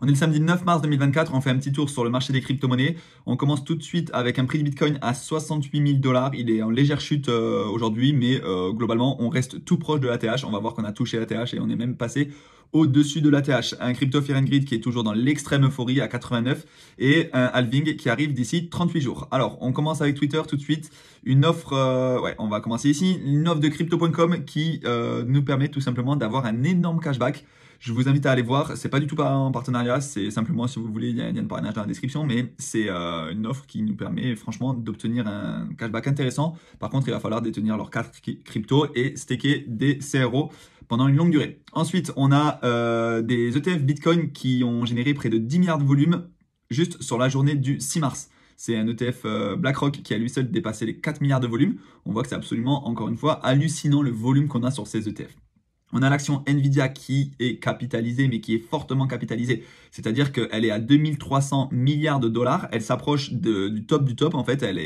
On est le samedi 9 mars 2024, on fait un petit tour sur le marché des crypto-monnaies. On commence tout de suite avec un prix du Bitcoin à 68 000 $. Il est en légère chute aujourd'hui, mais globalement, on reste tout proche de l'ATH. On va voir qu'on a touché l'ATH et on est même passé au-dessus de l'ATH. Un crypto Fear and Greed qui est toujours dans l'extrême euphorie à 89 et un halving qui arrive d'ici 38 jours. Alors, on commence avec Twitter tout de suite. Une offre, on va commencer ici. Une offre de crypto.com qui nous permet tout simplement d'avoir un énorme cashback. Je vous invite à aller voir, c'est pas du tout en partenariat, c'est simplement si vous voulez, il y a un parrainage dans la description, mais c'est une offre qui nous permet franchement d'obtenir un cashback intéressant. Par contre, il va falloir détenir leurs cartes crypto et staker des CRO pendant une longue durée. Ensuite, on a des ETF Bitcoin qui ont généré près de 10 milliards de volume juste sur la journée du 6 mars. C'est un ETF BlackRock qui a lui seul dépassé les 4 milliards de volume. On voit que c'est absolument, encore une fois, hallucinant le volume qu'on a sur ces ETF. On a l'action Nvidia qui est capitalisée, mais qui est fortement capitalisée. C'est-à-dire qu'elle est à 2300 milliards de dollars. Elle s'approche du top du top. En fait, elle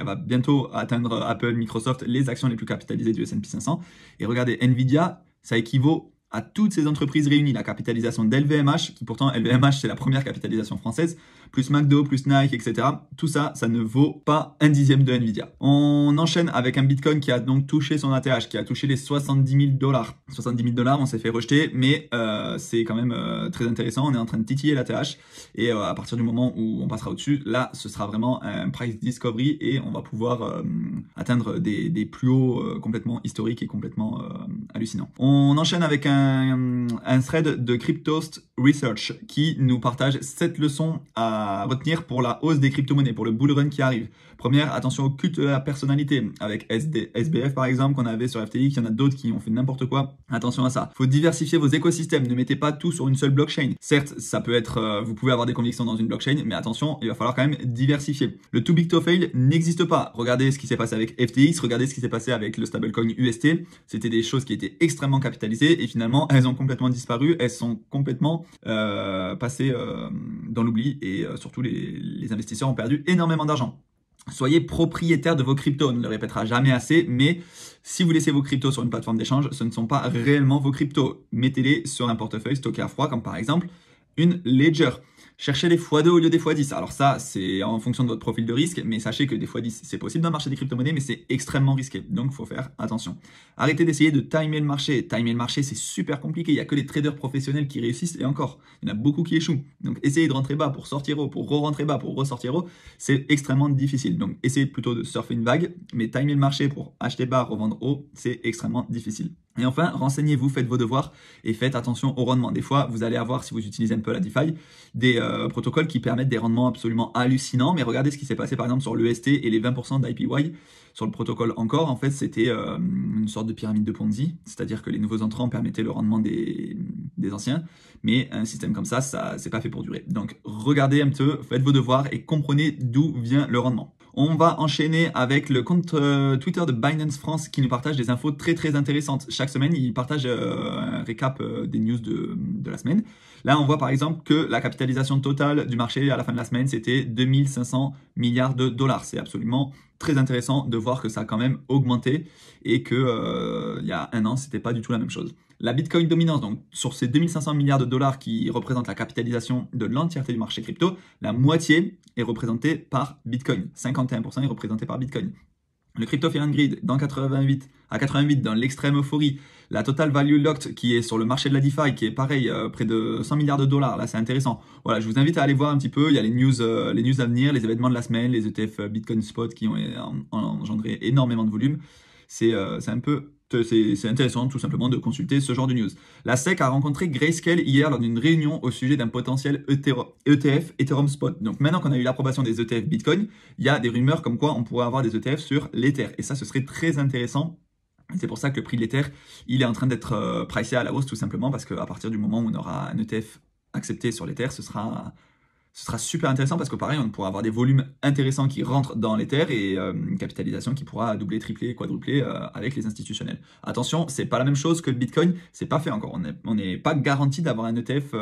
va bientôt atteindre Apple, Microsoft, les actions les plus capitalisées du S&P 500. Et regardez, Nvidia, ça équivaut à toutes ces entreprises réunies. La capitalisation d'LVMH, qui pourtant, LVMH, c'est la première capitalisation française, plus McDo, plus Nike, etc. Tout ça, ça ne vaut pas un dixième de Nvidia. On enchaîne avec un Bitcoin qui a donc touché son ATH, qui a touché les 70 000 $. 70 000 $, on s'est fait rejeter, mais c'est quand même très intéressant. On est en train de titiller l'ATH et à partir du moment où on passera au-dessus, là, ce sera vraiment un price discovery et on va pouvoir atteindre des plus hauts complètement historiques et complètement hallucinants. On enchaîne avec un thread de Cryptost Research qui nous partage 7 leçons à retenir pour la hausse des crypto-monnaies, pour le bull run qui arrive. Première, attention au culte de la personnalité, avec SBF par exemple qu'on avait sur FTX, il y en a d'autres qui ont fait n'importe quoi. Attention à ça. Il faut diversifier vos écosystèmes, ne mettez pas tout sur une seule blockchain. Certes, ça peut être, vous pouvez avoir des convictions dans une blockchain, mais attention, il va falloir quand même diversifier. Le too big to fail n'existe pas. Regardez ce qui s'est passé avec FTX, regardez ce qui s'est passé avec le stablecoin UST. C'était des choses qui étaient extrêmement capitalisées et finalement, elles ont complètement disparu, elles sont complètement passées dans l'oubli et surtout les investisseurs ont perdu énormément d'argent. Soyez propriétaire de vos cryptos, on ne le répétera jamais assez, mais si vous laissez vos cryptos sur une plateforme d'échange, ce ne sont pas réellement vos cryptos. Mettez-les sur un portefeuille stocké à froid, comme par exemple une Ledger. Cherchez les x2 au lieu des x10. Alors ça, c'est en fonction de votre profil de risque, mais sachez que des x10, c'est possible dans le marché des crypto-monnaies, mais c'est extrêmement risqué. Donc, il faut faire attention. Arrêtez d'essayer de timer le marché. Timer le marché, c'est super compliqué. Il n'y a que les traders professionnels qui réussissent, et encore, il y en a beaucoup qui échouent. Donc, essayez de rentrer bas pour sortir haut, pour re-rentrer bas, pour ressortir haut, c'est extrêmement difficile. Donc, essayez plutôt de surfer une vague, mais timer le marché pour acheter bas, revendre haut, c'est extrêmement difficile. Et enfin, renseignez-vous, faites vos devoirs et faites attention au rendement. Des fois, vous allez avoir, si vous utilisez un peu la DeFi, des protocoles qui permettent des rendements absolument hallucinants. Mais regardez ce qui s'est passé par exemple sur l'EST et les 20% d'IPY sur le protocole encore. En fait, c'était une sorte de pyramide de Ponzi, c'est-à-dire que les nouveaux entrants permettaient le rendement des anciens. Mais un système comme ça, c'est pas fait pour durer. Donc, regardez un peu, faites vos devoirs et comprenez d'où vient le rendement. On va enchaîner avec le compte Twitter de Binance France qui nous partage des infos très très intéressantes. Chaque semaine, il partage un récap des news de la semaine. Là, on voit par exemple que la capitalisation totale du marché à la fin de la semaine, c'était 2500 milliards de dollars. C'est absolument très intéressant de voir que ça a quand même augmenté et que il y a un an, c'était pas du tout la même chose. La Bitcoin dominance, donc sur ces 2500 milliards de dollars qui représentent la capitalisation de l'entièreté du marché crypto, la moitié est représentée par Bitcoin. 51% est représenté par Bitcoin. Le Crypto Fear and Greed à 88 dans l'extrême euphorie. La Total Value Locked qui est sur le marché de la DeFi qui est pareil, près de 100 milliards de dollars. Là, c'est intéressant. Voilà, je vous invite à aller voir un petit peu. Il y a les news à venir, les événements de la semaine, les ETF Bitcoin Spot qui ont engendré énormément de volume. C'est intéressant tout simplement de consulter ce genre de news. La SEC a rencontré Grayscale hier lors d'une réunion au sujet d'un potentiel ETF Ethereum Spot. Donc maintenant qu'on a eu l'approbation des ETF Bitcoin, il y a des rumeurs comme quoi on pourrait avoir des ETF sur l'Ether. Et ça, ce serait très intéressant. C'est pour ça que le prix de l'Ether, il est en train d'être pricé à la hausse tout simplement parce qu'à partir du moment où on aura un ETF accepté sur l'Ether, ce sera Ce sera super intéressant parce que pareil, on pourra avoir des volumes intéressants qui rentrent dans l'Ether et une capitalisation qui pourra doubler, tripler, quadrupler avec les institutionnels. Attention, c'est pas la même chose que le Bitcoin, c'est pas fait encore. On n'est pas garanti d'avoir un ETF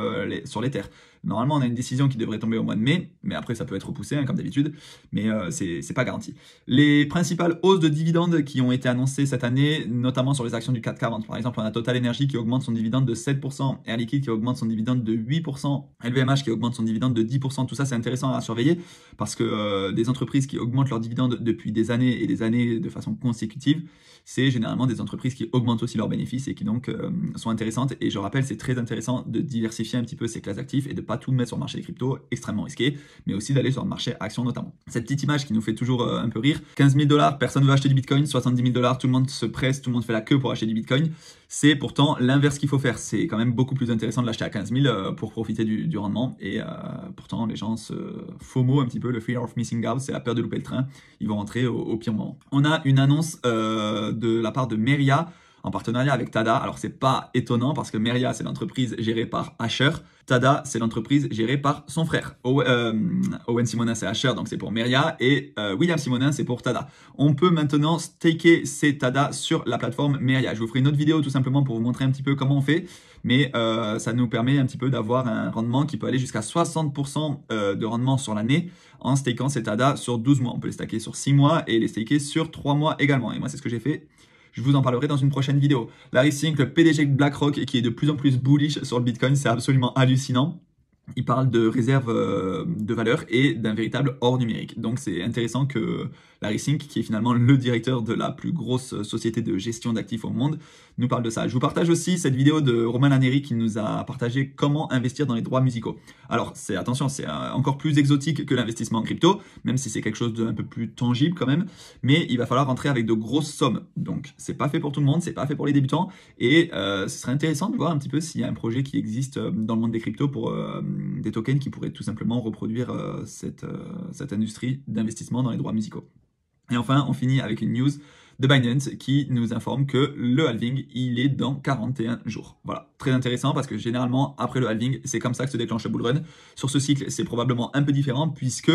sur l'Ether. Normalement, on a une décision qui devrait tomber au mois de mai, mais après ça peut être repoussé comme d'habitude, mais c'est pas garanti. Les principales hausses de dividendes qui ont été annoncées cette année, notamment sur les actions du CAC 40. Par exemple, on a Total Energy qui augmente son dividende de 7%, Air Liquide qui augmente son dividende de 8%, LVMH qui augmente son dividende de 10%. Tout ça, c'est intéressant à surveiller parce que des entreprises qui augmentent leurs dividendes depuis des années et des années de façon consécutive, c'est généralement des entreprises qui augmentent aussi leurs bénéfices et qui donc sont intéressantes. Et je rappelle, c'est très intéressant de diversifier un petit peu ces classes d'actifs et de pas tout mettre sur le marché des cryptos, extrêmement risqué, mais aussi d'aller sur le marché actions notamment. Cette petite image qui nous fait toujours un peu rire, 15 000 $, personne ne veut acheter du Bitcoin, 70 000 $, tout le monde se presse, tout le monde fait la queue pour acheter du Bitcoin. C'est pourtant l'inverse qu'il faut faire. C'est quand même beaucoup plus intéressant de l'acheter à 15 000 pour profiter du rendement. Et pourtant, les gens se FOMO un petit peu, le fear of missing out, c'est la peur de louper le train. Ils vont rentrer au pire moment. On a une annonce de la part de Meria en partenariat avec Tada. Alors, c'est pas étonnant parce que Meria, c'est l'entreprise gérée par Asher. Tada, c'est l'entreprise gérée par son frère. Owen Simonin, c'est Asher, donc c'est pour Meria. Et William Simonin, c'est pour Tada. On peut maintenant staker ces Tada sur la plateforme Meria. Je vous ferai une autre vidéo tout simplement pour vous montrer un petit peu comment on fait. Mais ça nous permet un petit peu d'avoir un rendement qui peut aller jusqu'à 60% de rendement sur l'année en stakant ces Tada sur 12 mois. On peut les staker sur 6 mois et les staker sur 3 mois également. Et moi, c'est ce que j'ai fait. Je vous en parlerai dans une prochaine vidéo. Larry Fink, le PDG de BlackRock, qui est de plus en plus bullish sur le Bitcoin, c'est absolument hallucinant. Il parle de réserve de valeur et d'un véritable or numérique. Donc c'est intéressant que Larry Fink, qui est finalement le directeur de la plus grosse société de gestion d'actifs au monde, nous parle de ça. Je vous partage aussi cette vidéo de Romain Laneri qui nous a partagé comment investir dans les droits musicaux. Alors attention, c'est encore plus exotique que l'investissement en crypto, même si c'est quelque chose d'un peu plus tangible quand même, mais il va falloir rentrer avec de grosses sommes. Donc c'est pas fait pour tout le monde, c'est pas fait pour les débutants, et ce serait intéressant de voir un petit peu s'il y a un projet qui existe dans le monde des cryptos pour des tokens qui pourraient tout simplement reproduire cette industrie d'investissement dans les droits musicaux. Et enfin, on finit avec une news de Binance qui nous informe que le halving, il est dans 41 jours. Voilà, très intéressant parce que généralement, après le halving, c'est comme ça que se déclenche le bull run. Sur ce cycle, c'est probablement un peu différent puisque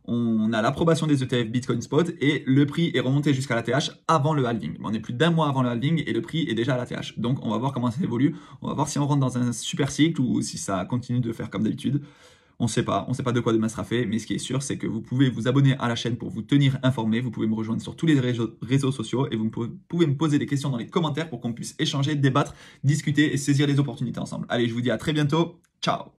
on a l'approbation des ETF Bitcoin Spot et le prix est remonté jusqu'à l'ATH avant le halving. On est plus d'un mois avant le halving et le prix est déjà à l'ATH. Donc on va voir comment ça évolue. On va voir si on rentre dans un super cycle ou si ça continue de faire comme d'habitude. On ne sait pas de quoi demain sera fait, mais ce qui est sûr, c'est que vous pouvez vous abonner à la chaîne pour vous tenir informé, vous pouvez me rejoindre sur tous les réseaux sociaux et vous pouvez me poser des questions dans les commentaires pour qu'on puisse échanger, débattre, discuter et saisir les opportunités ensemble. Allez, je vous dis à très bientôt, ciao!